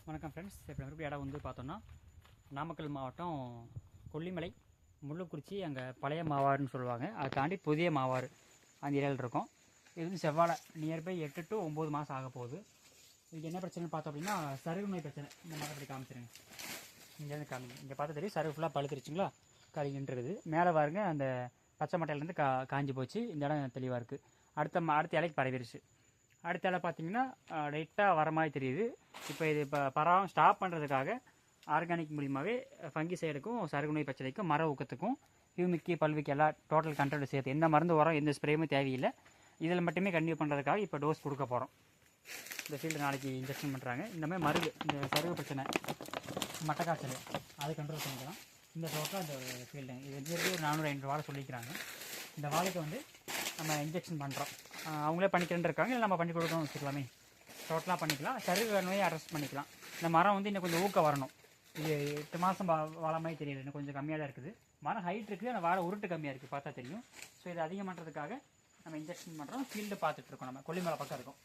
வணக்கம் ஃப்ரெண்ட்ஸ். இப்போ நம்ம இடம் வந்து பார்த்தோன்னா நாமக்கல் மாவட்டம் கொல்லிமலை முள்ளுக்குறிச்சி, அங்கே பழைய மாவாறுன்னு சொல்லுவாங்க. அதை தாண்டி புதிய மாவாறு அந்த ஏரியாவில் இருக்கும். இது வந்து செவ்வாழை நியர்பை 8 to 9 மாதம் ஆக போகுது. இதுக்கு என்ன பிரச்சனைன்னு பார்த்தோம் அப்படின்னா சருகு நோய் பிரச்சனை. இந்த மாதிரி அப்படி காமிச்சிருங்க, இங்கேருந்து காமிங்க. இங்கே பார்த்தா தெரியும் சருகு ஃபுல்லாக பழுத்துருச்சுங்களா, கறிகின்றது. மேலே பாருங்க அந்த பச்சை மட்டையிலேருந்து காஞ்சி போச்சு. இந்த இடம் தெளிவாக இருக்குது. அடுத்த இலைக்கு பரவிடுச்சு. அடுத்த இலை பார்த்தீங்கன்னா லைட்டாக வர மாதிரி தெரியுது. இப்போ பரவாயில்ல ஸ்டாப் பண்ணுறதுக்காக ஆர்கானிக் மூலியமாகவே ஃபங்கி சைடுக்கும் சருகு நோய் பிரச்சனைக்கும் மர ஊக்கத்துக்கும் ஹியூமிக்கு பல்விக்கு எல்லாம் டோட்டல் கண்ட்ரோல் சேர்த்து எந்த மருந்து உரம் எந்த ஸ்ப்ரேயுமே தேவையில்லை. இதில் மட்டுமே கண்டினியூ பண்ணுறதுக்காக இப்போ டோஸ் கொடுக்க போகிறோம். இந்த ஃபீல்டு நாளைக்கு இன்ஜெக்ஷன் பண்ணுறாங்க. இந்த மாதிரி மருந்து இந்த சருகு பிரச்சனை மட்டை காய்ச்சல் அது கண்ட்ரோல் பண்ணிக்கலாம். இந்த டோட்டலாக இந்த ஃபீல்டு இது வந்து 400-500 வாழை சொல்லிக்கிறாங்க. இந்த வாழைக்கு வந்து நம்ம இன்ஜெக்ஷன் பண்ணுறோம். அவங்களே பண்ணிக்கிறேன்னு இருக்காங்க, இல்லை நம்ம பண்ணி கொடுக்கணும்னு வச்சுக்கலாமே. டோட்டலாக பண்ணிக்கலாம். சருகு நோயை அரெஸ்ட் பண்ணிக்கலாம். இந்த மரம் வந்து இன்னும் கொஞ்சம் ஊக்கம் வரணும். இது 8 மாதம் வாழை மாதிரி தெரியல, இன்னும் கொஞ்சம் கம்மியாக தான் இருக்குது. மரம் ஹைட் இருக்குது, ஆனால் வாழை உருட்டு கம்மியாக இருக்குது, பார்த்தா தெரியும். ஸோ இதை அதிகம் பண்ணுறதுக்காக நம்ம இன்ஜெக்ஷன் பண்ணுறோம். ஃபீல்டு பார்த்துட்ருக்கோம். நம்ம கொல்லிமலை பக்கம் இருக்கும்.